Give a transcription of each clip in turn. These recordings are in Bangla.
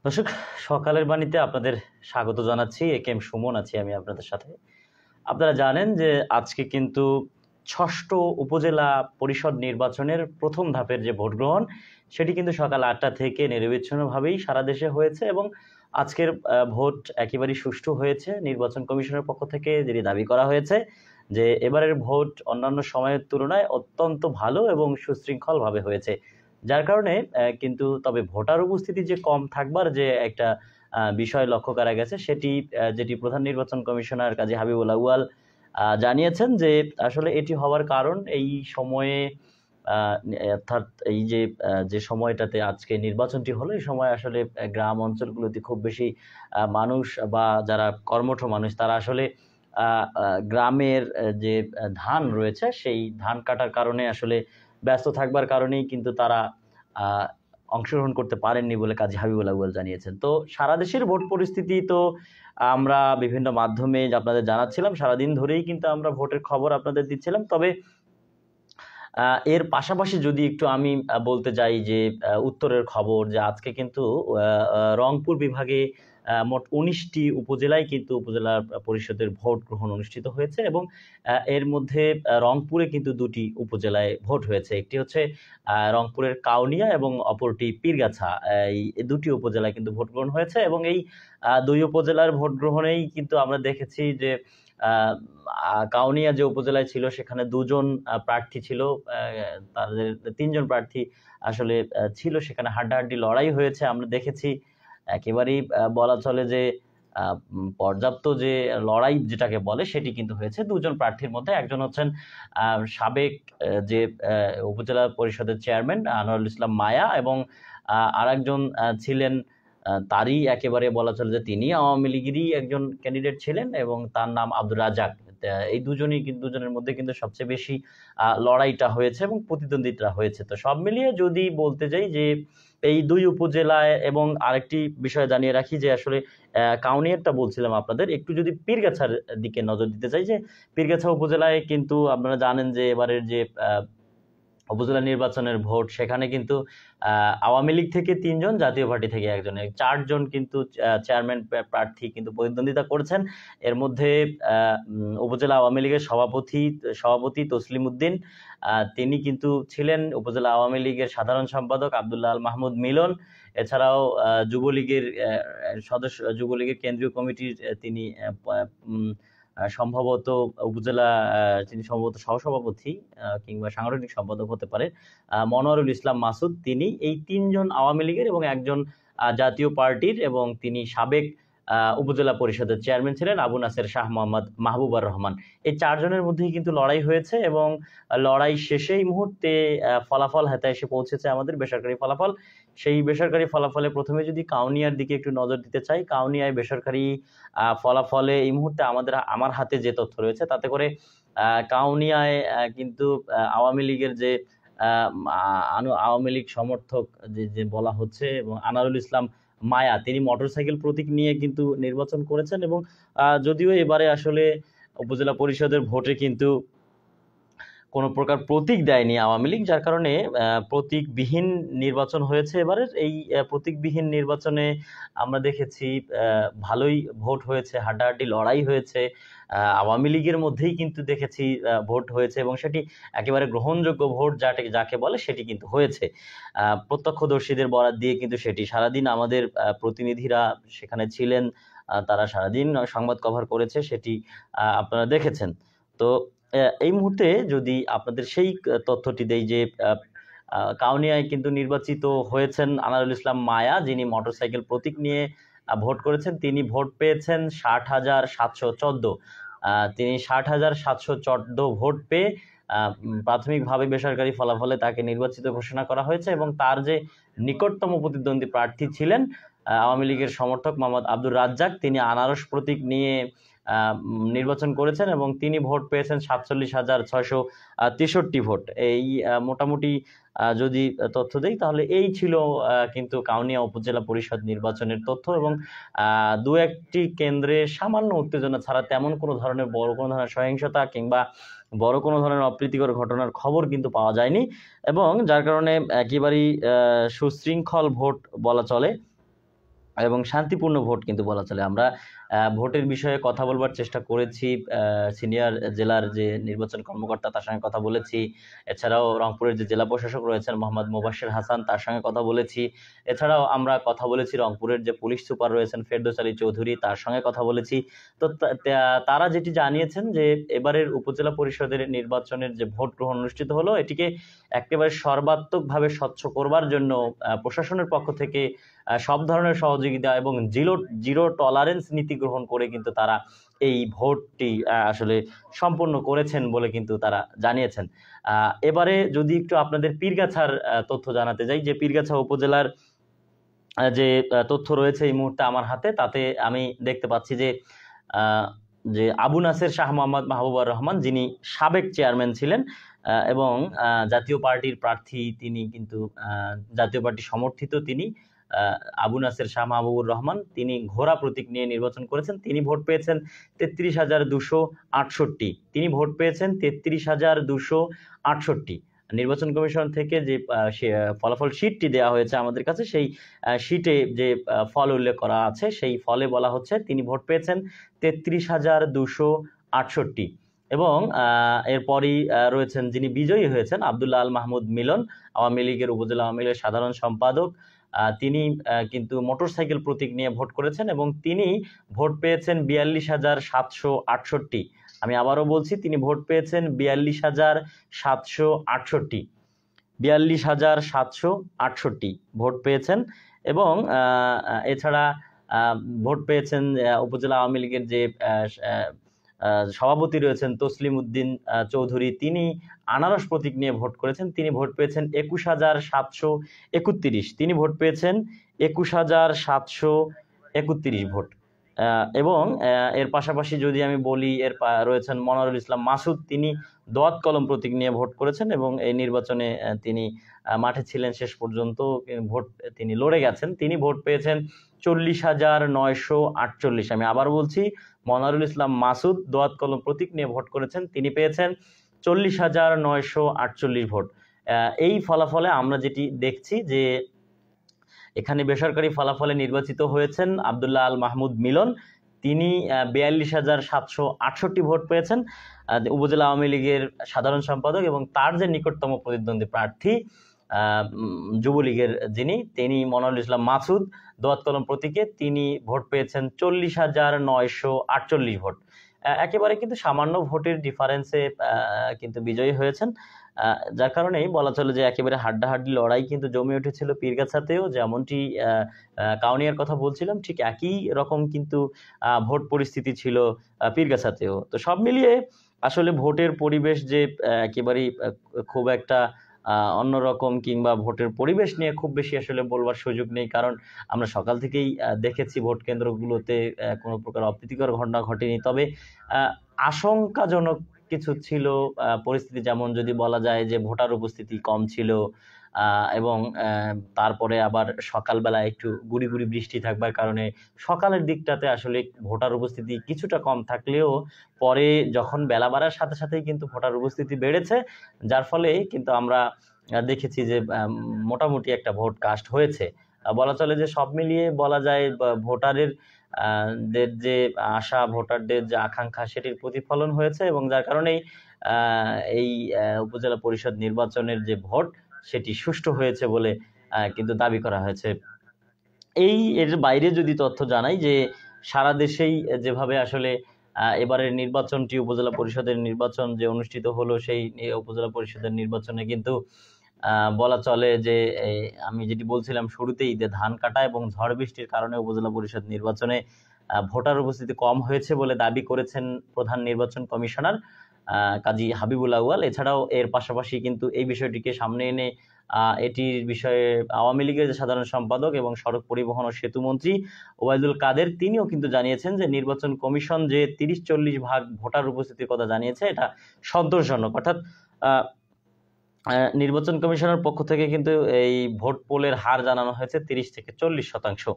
দর্শক, সকালের বাণীতে আপনাদের স্বাগত জানাচ্ছি। এ কে এম সুমন আছি আমি আপনাদের সাথে। আপনারা জানেন যে আজকে কিন্তু ষষ্ঠ উপজেলা পরিষদ নির্বাচনের প্রথম ধাপের যে ভোট গ্রহণ, সেটি কিন্তু সকাল ৮টা থেকে নিরবিচ্ছিন্নভাবেই সারা দেশে হয়েছে এবং আজকের ভোট একেবারেই সুষ্ঠু হয়েছে। নির্বাচন কমিশনের পক্ষ থেকে যেটি দাবি করা হয়েছে যে এবারের ভোট অন্যান্য সময়ের তুলনায় অত্যন্ত ভালো এবং সুশৃঙ্খলভাবে হয়েছে। যার কারণে কিন্তু তবে ভোটার উপস্থিতি যে কম থাকবার যে একটা বিষয় লক্ষ্য করা গেছে, সেটি যেটি প্রধান নির্বাচন কমিশনার কাজী হাবিবুল আউয়াল জানিয়েছেন যে আসলে এটি হওয়ার কারণ এই সময়ে অর্থাৎ এই যে যে সময়টাতে আজকে নির্বাচনটি হলো, এই সময় আসলে গ্রাম অঞ্চলগুলোতে খুব বেশি মানুষ বা যারা কর্মঠ মানুষ তারা আসলে গ্রামের যে ধান রয়েছে সেই ধান কাটার কারণে আসলে ব্যস্ত থাকবার কারণেই কিন্তু তারা আহ, অংশগ্রহণ করতে পারেননি বলে কাজী হাবিবুল আউয়াল জানিয়েছেন। তো সারা দেশের ভোট পরিস্থিতি তো আমরা বিভিন্ন মাধ্যমে আপনাদের জানাচ্ছিলাম, সারাদিন ধরেই কিন্তু আমরা ভোটের খবর আপনাদের দিচ্ছিলাম। তবে এর পাশাপাশি যদি একটু আমি বলতে যাই যে উত্তরের খবর, যে আজকে কিন্তু রংপুর বিভাগে মোট ১৯টি উপজেলায় কিন্তু উপজেলা পরিষদের ভোট গ্রহণ অনুষ্ঠিত হয়েছে এবং এর মধ্যে রংপুরে কিন্তু দুটি উপজেলায় ভোট হয়েছে। একটি হচ্ছে রংপুরের কাউনিয়া এবং অপরটি পীরগাছা। এই দুটি উপজেলায় কিন্তু ভোট গ্রহণ হয়েছে এবং এই দুই উপজেলার ভোট গ্রহণেই কিন্তু আমরা দেখেছি যে কাউনিয়া যে উপজেলায় ছিল সেখানে দুজন প্রার্থী ছিল, তাদের তিনজন প্রার্থী আসলে ছিল, সেখানে হাড্ডাহাড্ডি লড়াই হয়েছে। আমরা দেখেছি একেবারেই বলা চলে যে পর্যাপ্ত যে লড়াই যেটাকে বলে সেটি কিন্তু হয়েছে। দুজন প্রার্থীর মধ্যে একজন হচ্ছেন সাবেক যে উপজেলা পরিষদের চেয়ারম্যান আনোয়ারুল ইসলাম মায়া এবং আরেকজন ছিলেন তারই একেবারে বলা চলে যে তিনি আওয়ামী লীগেরই একজন ক্যান্ডিডেট ছিলেন এবং তার নাম আব্দুর রাজ্জাক। এই দুজনের মধ্যে কিন্তু সবচেয়ে বেশি লড়াইটা হয়েছে এবং প্রতিদ্বন্দ্বিতা হয়েছে। তো সব মিলিয়ে যদি বলতে যাই যে এই দুই উপজেলায়, এবং আরেকটি বিষয় জানিয়ে রাখি যে আসলে কাউনিয়ারটা বলছিলাম আপনাদের, একটু যদি পীরগাছার দিকে নজর দিতে চাই, যে পীরগাছা উপজেলায় কিন্তু আপনারা জানেন যে এবারের যে উপজেলা নির্বাচনের ভোট, সেখানে কিন্তু আওয়ামী লীগ থেকে ৩জন, জাতীয় পার্টি থেকে একজন, ৪জন কিন্তু চেয়ারম্যান প্রার্থী কিন্তু প্রতিদ্বন্দ্বিতা করেছেন। এর মধ্যে উপজেলা আওয়ামী লীগের সভাপতি তসলিম উদ্দিন, তিনি কিন্তু ছিলেন। উপজেলা আওয়ামী লীগের সাধারণ সম্পাদক আব্দুল্লাহ আল মাহমুদ মিলন, এছাড়াও যুবলীগের সদস্য, যুবলীগের কেন্দ্রীয় কমিটির তিনি সম্ভবত উপজেলা, তিনি সম্ভবত সহসভাপতি কিংবা সাংগঠনিক সম্পাদক হতে পারে, মনোয়ারুল ইসলাম মাসুদ। তিনি এই ৩জন আওয়ামী লীগের এবং একজন জাতীয় পার্টির, এবং তিনি সাবেক উপজেলা পরিষদের চেয়ারম্যান ছিলেন আবু নাসের শাহ মোহাম্মদ মাহবুবুর রহমান। এই ৪জনের মধ্যেই কিন্তু লড়াই হয়েছে এবং লড়াই শেষে এই মুহূর্তে ফলাফল হাতে এসে পৌঁছেছে আমাদের, বেসরকারি ফলাফল। সেই বেসরকারি ফলাফলে প্রথমে যদি কাউনিয়ার দিকে একটু নজর দিতে চাই, কাউনিয়ায় বেসরকারি ফলাফলে এই মুহূর্তে আমার হাতে যে তথ্য রয়েছে তাতে করে কাউনিয়ায় কিন্তু আওয়ামী লীগের যে আওয়ামী লীগ সমর্থক যে বলা হচ্ছে, এবং আনারুল ইসলাম মায়া, তিনি মোটরসাইকেল প্রতীক নিয়ে কিন্তু নির্বাচন করেছেন এবং যদিও এবারে আসলে উপজেলা পরিষদের ভোটে কিন্তু কোনো প্রকার প্রতীক দেয়নি আওয়ামী লীগ, যার কারণে প্রতীকবিহীন নির্বাচন হয়েছে এবারের। এই প্রতীকবিহীন নির্বাচনে আমরা দেখেছি ভালোই ভোট হয়েছে, হাড্ডাহাড্ডি লড়াই হয়েছে, আওয়ামী লীগের মধ্যেই কিন্তু দেখেছি ভোট হয়েছে এবং সেটি একেবারে গ্রহণযোগ্য ভোট যাকে বলে সেটি কিন্তু হয়েছে। প্রত্যক্ষদর্শীদের বরাত দিয়ে কিন্তু সেটি সারাদিন আমাদের প্রতিনিধিরা সেখানে ছিলেন, তারা সারাদিন সংবাদ কভার করেছে, সেটি আপনারা দেখেছেন। তো এই মুহূর্তে যদি আপনাদের সেই তথ্যটি দেই যে কাউনিয়ায় কিন্তু নির্বাচিত হয়েছেন আনারুল ইসলাম মায়া, যিনি মোটরসাইকেল প্রতীক নিয়ে ভোট করেছেন। তিনি ভোট পেয়েছেন ৬০,৭১৪। তিনি ৬০,৭১৪ ভোট পেয়ে প্রাথমিকভাবে বেসরকারি ফলাফলে তাকে নির্বাচিত ঘোষণা করা হয়েছে এবং তার যে নিকটতম প্রতিদ্বন্দ্বী প্রার্থী ছিলেন আওয়ামী লীগের সমর্থক মোহাম্মদ আব্দুর রাজ্জাক, তিনি আনারস প্রতীক নিয়ে নির্বাচন করেছেন এবং তিনি ভোট পেয়েছেন ৪৭,৬৬৩ ভোট। এই মোটামুটি যদি তথ্য দেই তাহলে এই ছিল কিন্তু কাউনিয়া উপজেলা পরিষদ নির্বাচনের তথ্য, এবং দু একটি কেন্দ্রে সামান্য উত্তেজনা ছাড়া তেমন কোনো ধরনের বড় কোনো ধরনের সহিংসতা কিংবা বড় কোনো ধরনের অপ্রীতিকর ঘটনার খবর কিন্তু পাওয়া যায়নি, এবং যার কারণে একেবারেই সুশৃঙ্খল ভোট বলা চলে। এবং শান্তিপূর্ণ ভোট কিন্তু বলা চলে। আমরা ভোটের বিষয়ে কথা বলবার চেষ্টা করেছি, সিনিয়র জেলার যে নির্বাচন কর্মকর্তা তার সঙ্গে কথা বলেছি, এছাড়াও রংপুরের যে জেলা প্রশাসক রয়েছেন মোহাম্মদ মোবাশ্বের হাসান তার সঙ্গে কথা বলেছি, এছাড়াও আমরা কথা বলেছি রংপুরের যে পুলিশ সুপার রয়েছেন ফেরদৌস আলী চৌধুরী তার সঙ্গে কথা বলেছি। তো তারা যেটি জানিয়েছেন যে এবারের উপজেলা পরিষদের নির্বাচনের যে ভোট গ্রহণ অনুষ্ঠিত হলো এটিকে একেবারে সর্বাত্মকভাবে স্বচ্ছ করবার জন্য প্রশাসনের পক্ষ থেকে সব ধরনের সহযোগিতা এবং জিরো টলারেন্স নীতি গ্রহণ করে কিন্তু তারা এই ভোটটি আসলে সম্পন্ন করেছেন বলে কিন্তু তারা জানিয়েছেন। এবারে যদি একটু আপনাদের পীরগাছার তথ্য জানাতে যাই, যে পীরগাছা উপজেলার যে তথ্য রয়েছে এই মুহূর্তে আমার হাতে, তাতে আমি দেখতে পাচ্ছি যে যে আবু নাসের শাহ মোহাম্মদ মাহবুবুর রহমান যিনি সাবেক চেয়ারম্যান ছিলেন এবং জাতীয় পার্টির প্রার্থী, তিনি কিন্তু জাতীয় পার্টি সমর্থিত, তিনি আবু নাসের শাহ মাহবুবুর রহমান, তিনি ঘোড়া প্রতীক নিয়ে নির্বাচন করেছেন। তিনি ভোট পেয়েছেন 33,268। তিনি ভোট পেয়েছেন 33,268। নির্বাচন কমিশন থেকে যে ফলাফল শীটটি দেওয়া হয়েছে আমাদের কাছে, সেই শীটে যে ফল উল্লেখ করা আছে সেই ফলে বলা হচ্ছে তিনি ভোট পেয়েছেন 33,268। এবং এরপরই রয়েছেন যিনি বিজয়ী হয়েছেন আব্দুল্লাহ আল মাহমুদ মিলন, আওয়ামী লীগের উপজেলা আওয়ামী লীগের সাধারণ সম্পাদক। তিনি কিন্তু মোটরসাইকেল প্রতীক নিয়ে ভোট করেছেন এবং তিনি ভোট পেয়েছেন 42,768। আমি আবারও বলছি, তিনি ভোট পেয়েছেন 42,768, 42,768 ভোট পেয়েছেন। এবং এছাড়া ভোট পেয়েছেন উপজেলা আওয়ামী লীগের যে সভাপতি রয়েছেন তসলিম উদ্দিন চৌধুরী, তিনি আনারস প্রতীক নিয়ে ভোট করেছেন। তিনি ভোট পেয়েছেন 21,731। তিনি ভোট পেয়েছেন 21,731 ভোট। এবং এর পাশাপাশি যদি আমি বলি, রয়েছেন মনোয়ারুল ইসলাম মাসুদ, তিনি দোয়াত কলম প্রতীক নিয়ে ভোট করেছেন এবং এই নির্বাচনে তিনি মাঠে ছিলেন শেষ পর্যন্ত, ভোট তিনি লড়ে গেছেন। তিনি ভোট পেয়েছেন 40,948। আমি আবার বলছি, মনোয়ারুল ইসলাম মাসুদ দোয়াত কলম প্রতীক নিয়ে ভোট করেছেন, তিনি পেয়েছেন 40,948 ভোট। এই ফলাফলে আমরা যেটি দেখছি যে এখানে বেসরকারি ফলাফলে নির্বাচিত হয়েছেন আব্দুল্লাহ আল মাহমুদ মিলন, তিনি 42,768 ভোট পেয়েছেন, উপজেলা আওয়ামী লীগের সাধারণ সম্পাদক। এবং তার যে নিকটতম প্রতিদ্বন্দ্বী প্রার্থী যুবলীগের তিনি মনোয়ারুল ইসলাম মাসুদ দোয়াত কলম প্রতীকে, তিনি ভোট পেয়েছেন 40,948 ভোট। একেবারে কিন্তু সামান্য ভোটের ডিফারেন্সে কিন্তু বিজয়ী হয়েছেন, যার কারণেই বলা চলে যে একেবারে হাড্ডাহাড্ডি লড়াই কিন্তু জমে উঠেছিল পীরগাছাতেও। যেমনটি কাউনিয়ার কথা বলছিলাম, ঠিক একই রকম কিন্তু ভোট পরিস্থিতি ছিল পীরগাছাতেও। তো সব মিলিয়ে আসলে ভোটের পরিবেশ যে একেবারেই খুব একটা অন্যরকম, কিংবা ভোটের পরিবেশ নিয়ে খুব বেশি আসলে বলবার সুযোগ নেই, কারণ আমরা সকাল থেকেই দেখেছি ভোট কেন্দ্রগুলোতে কোনো প্রকার অপ্রীতিকর ঘটনা ঘটেনি। তবে আশঙ্কাজনক কিছু ছিল পরিস্থিতি, যেমন যদি বলা যায় যে ভোটার উপস্থিতি কম ছিল, এবং তারপরে আবার সকালবেলা একটু গুড়ি গুড়ি বৃষ্টি থাকবার কারণে সকালের দিকটাতে আসলে ভোটার উপস্থিতি কিছুটা কম থাকলেও পরে যখন বেলা বাড়ার সাথে সাথেই কিন্তু ভোটার উপস্থিতি বেড়েছে, যার ফলে কিন্তু আমরা দেখেছি যে মোটামুটি একটা ভোট কাস্ট হয়েছে। বলা চলে যে সব মিলিয়ে বলা যায় ভোটারের যে আশা, ভোটারদের যে আকাঙ্ক্ষা, সেটির প্রতিফলন হয়েছে এবং যার কারণেই এই উপজেলা পরিষদ নির্বাচনের যে ভোট সেটি সুষ্ঠু হয়েছে বলে কিন্তু দাবি করা হয়েছে। এর বাইরে যদি তথ্য জানাই যে সারা দেশেই যেভাবে আসলে এবারের নির্বাচনটি, উপজেলা পরিষদের নির্বাচন যে অনুষ্ঠিত হলো, সেই উপজেলা পরিষদের নির্বাচনে কিন্তু বলা চলে যে আমি যেটি বলছিলাম শুরুতেই, যে ধান কাটা এবং ঝড় বৃষ্টির কারণে উপজেলা পরিষদ নির্বাচনে ভোটার উপস্থিতি কম হয়েছে বলে দাবি করেছেন প্রধান নির্বাচন কমিশনার কাজী হাবিবুল আউয়াল। এছাড়াও এর পাশাপাশি কিন্তু এই বিষয়টিকে সামনে এনে এটির বিষয়ে আওয়ামী লীগের যে সাধারণ সম্পাদক এবং সড়ক পরিবহন ও সেতু মন্ত্রী ওবায়দুল কাদের, তিনিও কিন্তু জানিয়েছেন যে নির্বাচন কমিশন যে 30-40 ভাগ ভোটার উপস্থিতির কথা জানিয়েছে, এটা সন্তোষজনক। অর্থাৎ নির্বাচন কমিশনের পক্ষ থেকে কিন্তু এই ভোট পোলের হার জানানো হয়েছে 30-40%।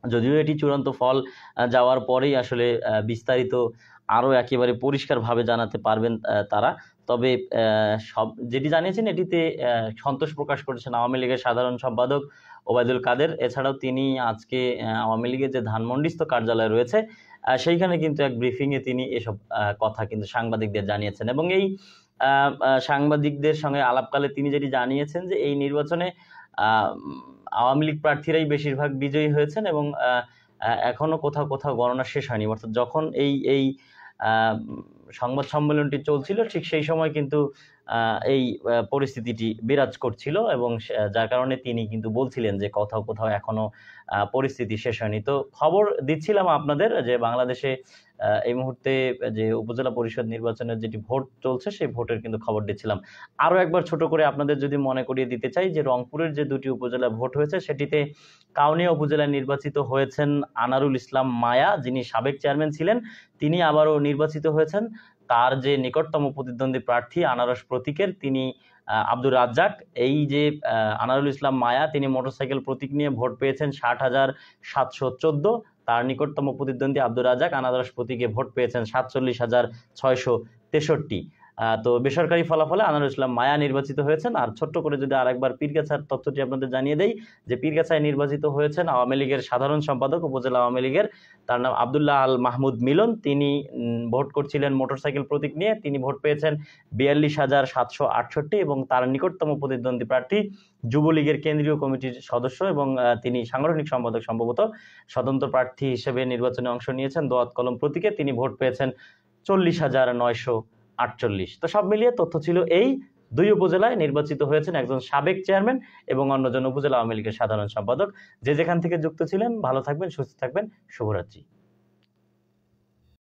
যদিও এটি চূড়ান্ত ফল যাওয়ার পরেই আসলে বিস্তারিত আরও একেবারে পরিষ্কারভাবে জানাতে পারবেন তারা। তবে সব যেটি জানিয়েছেন এটিতে সন্তোষ প্রকাশ করেছেন আওয়ামী লীগের সাধারণ সম্পাদক ওবায়দুল কাদের। এছাড়াও তিনি আজকে আওয়ামী লীগের যে ধানমন্ডিস্থ কার্যালয় রয়েছে সেইখানে কিন্তু এক ব্রিফিংয়ে তিনি এসব কথা কিন্তু সাংবাদিকদের জানিয়েছেন, এবং এই সাংবাদিকদের সঙ্গে আলাপকালে তিনি যেটি জানিয়েছেন যে এই নির্বাচনে আওয়ামী লীগ প্রার্থীরাই বেশিরভাগ বিজয়ী হয়েছেন, এবং এখনো কোথাও কোথাও গণনা শেষ হয়নি। অর্থাৎ যখন এই সংবাদ সম্মেলনটি চলছিল ঠিক সেই সময় কিন্তু এই পরিস্থিতিটি বিরাজ করছিল, এবং যার কারণে তিনি কিন্তু বলছিলেন যে কোথাও কোথাও এখনো পরিস্থিতি শেষ হয়নি। তো খবর দিচ্ছিলাম আপনাদের যে বাংলাদেশে এই মুহূর্তে যে উপজেলা পরিষদ নির্বাচনের যেটি ভোট চলছে সেই ভোটের কিন্তু খবর দিচ্ছিলাম। আরও একবার ছোট করে আপনাদের যদি মনে করিয়ে দিতে চাই যে রংপুরের যে দুটি উপজেলা ভোট হয়েছে সেটিতে কাউনিয়া উপজেলায় নির্বাচিত হয়েছেন আনারুল ইসলাম মায়া, যিনি সাবেক চেয়ারম্যান ছিলেন, তিনি আবারও নির্বাচিত হয়েছেন। তার যে নিকটতম প্রতিদ্বন্দ্বী প্রার্থী আনারস প্রতীকের তিনি আব্দুর রাজ্জাক। এই যে আনারুল ইসলাম মায়া তিনি মোটরসাইকেল প্রতীক নিয়ে ভোট পেয়েছেন 60,714। তার নিকটতম প্রতিদ্বন্দ্বী আব্দুর রাজ্জাক আনারস প্রতীকে ভোট পেয়েছেন 47,663। তো বেসরকারি ফলাফলে আনারুল ইসলাম মায়া নির্বাচিত হয়েছেন। আর ছোট্ট করে যদি আরেকবার পীরগাছার তথ্যটি আপনাদের জানিয়ে দেই যে পীরগাছায় নির্বাচিত হয়েছেন আওয়ামী লীগের সাধারণ সম্পাদক উপজেলা আওয়ামী লীগের, তার নাম আবদুল্লাহ আল মাহমুদ মিলন। তিনি ভোট করছিলেন মোটরসাইকেল প্রতীক নিয়ে, তিনি ভোট পেয়েছেন 42,768, এবং তার নিকটতম প্রতিদ্বন্দ্বী প্রার্থী যুবলীগের কেন্দ্রীয় কমিটির সদস্য এবং তিনি সাংগঠনিক সম্পাদক সম্ভবত স্বতন্ত্র প্রার্থী হিসেবে নির্বাচনে অংশ নিয়েছেন দোয়াত কলম প্রতীকে, তিনি ভোট পেয়েছেন 40,948। তো সব মিলিয়ে তথ্য ছিল এই দুই উপজেলায় নির্বাচিত হয়েছেন একজন সাবেক চেয়ারম্যান এবং অন্যজন উপজেলা আওয়ামী লীগের সাধারণ সম্পাদক। যে যেখান থেকে যুক্ত ছিলেন ভালো থাকবেন, সুস্থ থাকবেন, শুভরাত্রি।